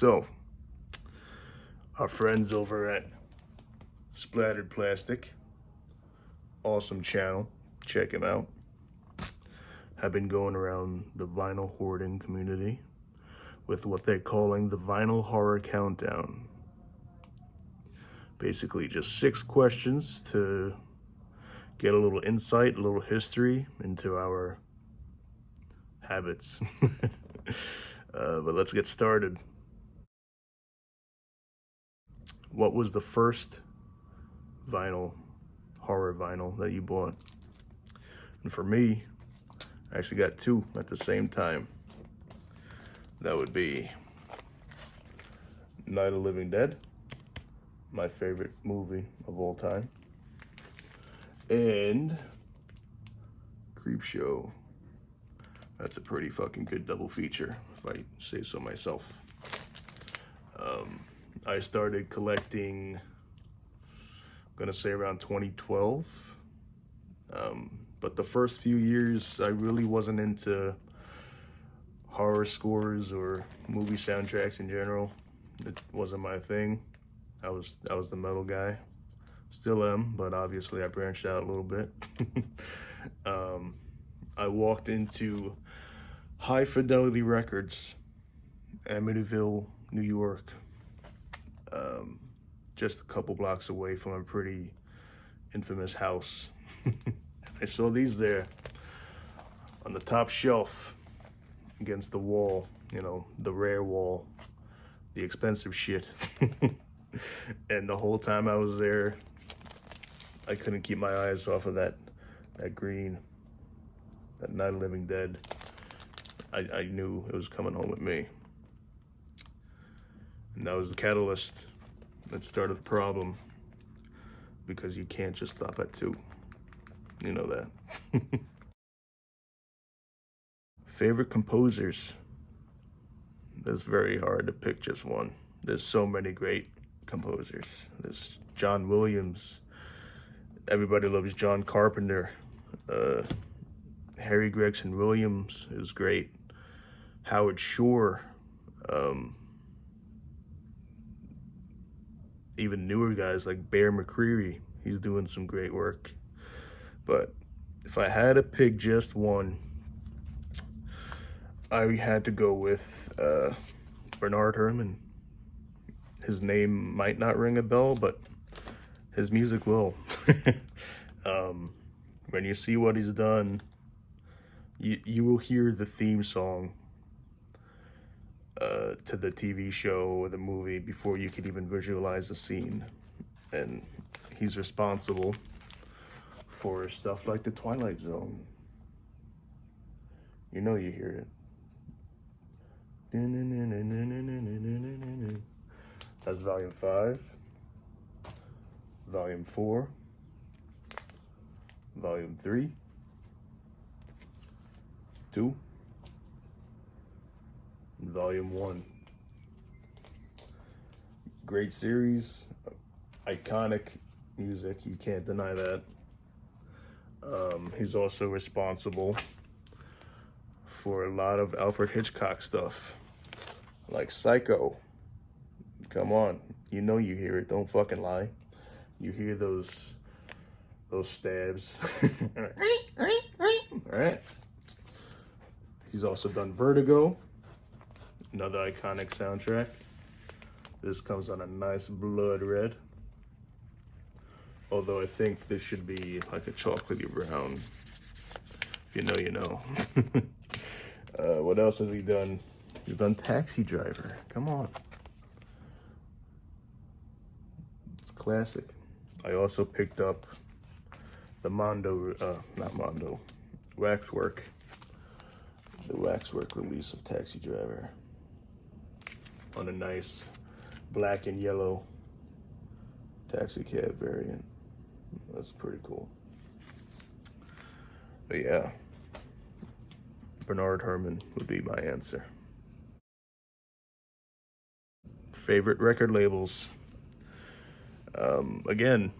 So, our friends over at Splatteredplastic, awesome channel, check him out, have been going around the vinyl hoarding community with what they're calling the Vinyl Horror Countdown. Basically just 6 questions to get a little insight, a little history into our habits. But let's get started. What was the first horror vinyl that you bought? And for me, I actually got 2 at the same time. That would be Night of the Living Dead, my favorite movie of all time, and Creepshow. That's a pretty fucking good double feature, if I say so myself. I started collecting, I'm gonna say around 2012. But the first few years, I really wasn't into horror scores or movie soundtracks in general. It wasn't my thing. I was the metal guy. Still am, but obviously I branched out a little bit. I walked into High Fidelity Records, Amityville, New York, just a couple blocks away from a pretty infamous house. I saw these there on the top shelf against the wall, you know, the rare wall, the expensive shit. And the whole time I was there, I couldn't keep my eyes off of that green, that Night of the Living Dead. I knew it was coming home with me. And that was the catalyst that started the problem, because you can't just stop at 2. You know that. Favorite composers? It's very hard to pick just one. There's so many great composers. There's John Williams. Everybody loves John Carpenter. Harry Gregson Williams is great. Howard Shore. Even newer guys like Bear McCreary. He's doing some great work. But if I had to pick just one, I had to go with Bernard Herrmann. His name might not ring a bell, but his music will. When you see what he's done, you will hear the theme song to the TV show or the movie before you can even visualize the scene. And he's responsible for stuff like The Twilight Zone. You know you hear it. That's Volume 5, Volume 4, Volume 3, 2, and Volume 1. Great series, iconic music, you can't deny that. He's also responsible for a lot of Alfred Hitchcock stuff, like Psycho. Come on, you know you hear it, don't fucking lie. You hear those stabs. Alright. He's also done Vertigo, another iconic soundtrack. This comes on a nice blood red. Although I think this should be like a chocolatey brown. If you know, you know. What else has he done? He's done Taxi Driver. Come on. It's classic. I also picked up the Waxwork. The Waxwork release of Taxi Driver on a nice black and yellow taxi cab variant. That's pretty cool. But yeah, Bernard Herrmann would be my answer. Favorite record labels? Again,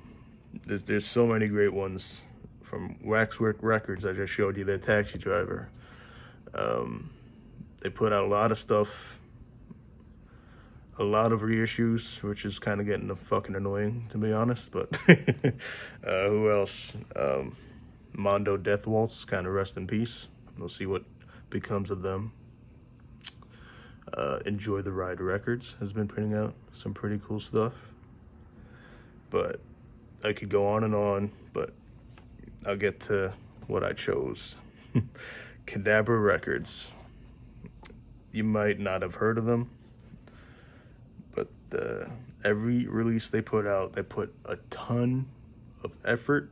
there's so many great ones. From Waxwork Records, I just showed you their Taxi Driver. They put out a lot of stuff a lot of reissues, which is kind of getting fucking annoying, to be honest. But who else? Mondo Death Waltz, kind of rest in peace. We'll see what becomes of them. Enjoy the Ride Records has been putting out some pretty cool stuff. But I could go on, but I'll get to what I chose. Cadabra Records. You might not have heard of them, but every release they put out, they put a ton of effort,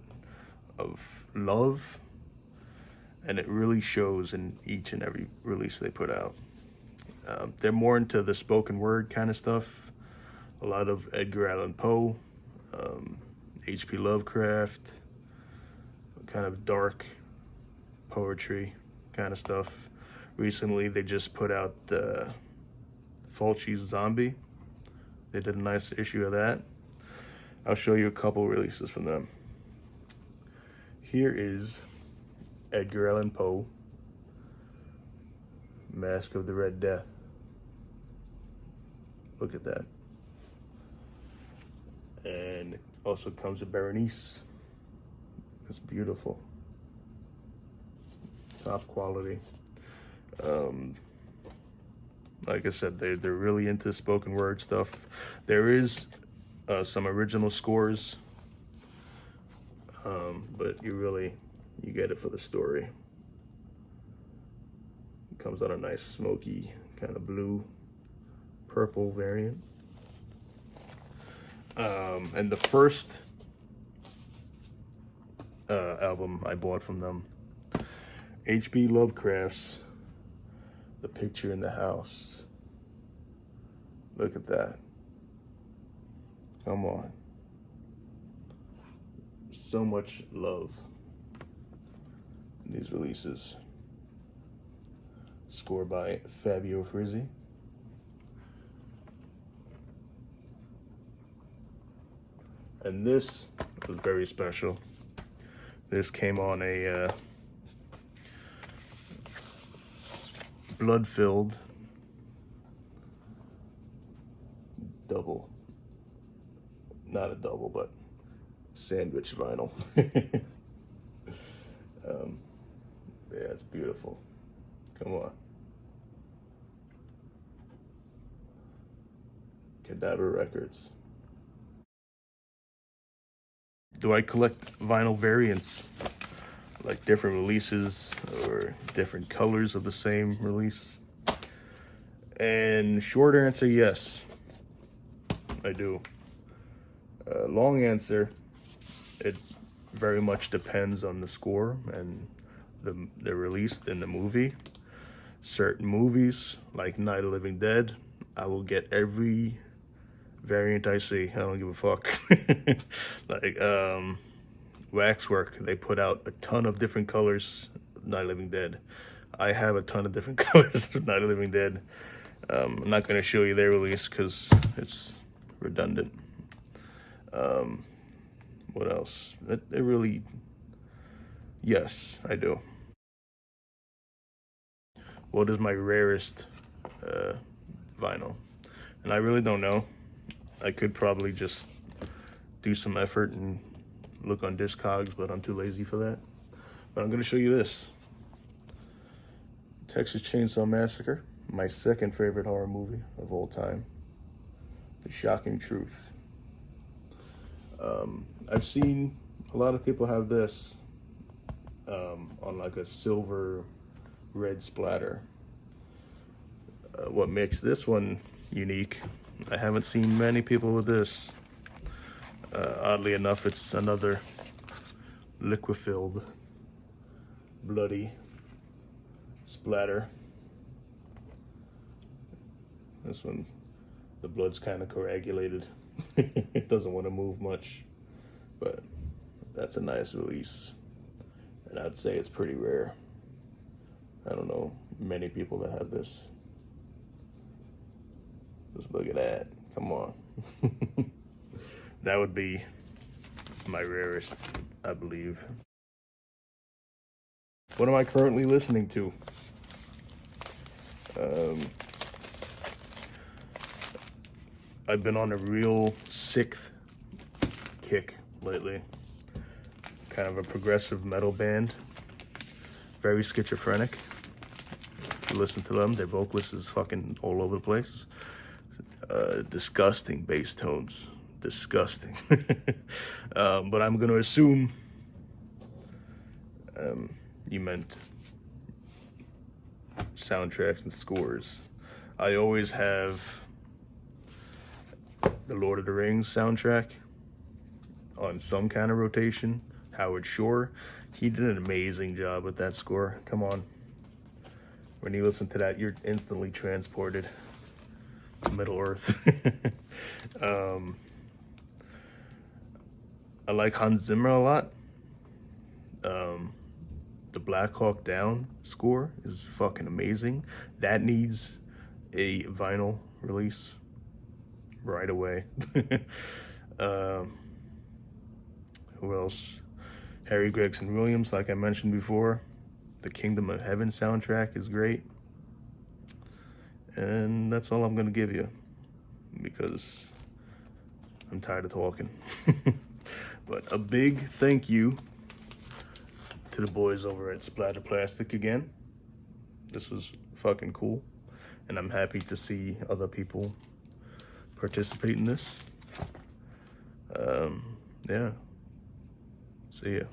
of love, and it really shows in each and every release they put out. They're more into the spoken word kind of stuff, a lot of Edgar Allan Poe, H.P. Lovecraft, kind of dark poetry kind of stuff. Recently, they just put out Fulci's Zombie. They did a nice issue of that. I'll show you a couple releases from them. Here is Edgar Allan Poe, Mask of the Red Death. Look at that. And also comes with Berenice. It's beautiful. Top quality. Like I said, they're really into spoken word stuff. There is some original scores, but you get it for the story. It comes on a nice smoky kind of blue purple variant. And the first album I bought from them, H.P. Lovecraft's The Picture in the House. Look at that. Come on. So much love in these releases. Score by Fabio Frizzi. And this was very special. This came on a blood-filled double. Not a double, but sandwich vinyl. Yeah, it's beautiful. Come on. Cadabra Records. Do I collect vinyl variants, like different releases or different colors of the same release? And short answer, yes, I do. Long answer, it very much depends on the score and the released in the movie. Certain movies, like Night of the Living Dead, I will get every variant I see. I don't give a fuck. Like Waxwork, they put out a ton of different colors of Night of the Living Dead. I have a ton of different colors of Night of the Living Dead. I'm not going to show you their release because it's redundant. What else? It really, yes, I do. What is my rarest vinyl? And I really don't know. I could probably just do some effort and look on Discogs, but I'm too lazy for that. But I'm going to show you this. Texas Chainsaw Massacre, my second favorite horror movie of all time. The Shocking Truth. I've seen a lot of people have this on like a silver red splatter. What makes this one unique, I haven't seen many people with this. Oddly enough, it's another liquid-filled, bloody splatter. This one, the blood's kind of coagulated. It doesn't want to move much, but that's a nice release. And I'd say it's pretty rare. I don't know many people that have this. Just look at that. Come on. That would be my rarest, I believe. What am I currently listening to? I've been on a real sixth kick lately. Kind of a progressive metal band. Very schizophrenic. If you listen to them, their vocalist is fucking all over the place. Disgusting bass tones. Disgusting. But I'm gonna assume you meant soundtracks and scores. I always have the Lord of the Rings soundtrack on some kind of rotation. Howard Shore, he did an amazing job with that score. Come on. When you listen to that, you're instantly transported to Middle Earth. I like Hans Zimmer a lot. The Black Hawk Down score is fucking amazing. That needs a vinyl release right away. Who else? Harry Gregson Williams, like I mentioned before. The Kingdom of Heaven soundtrack is great. And that's all I'm gonna give you, because I'm tired of talking. But a big thank you to the boys over at Splatteredplastic again. This was fucking cool, and I'm happy to see other people participate in this. Yeah. See ya.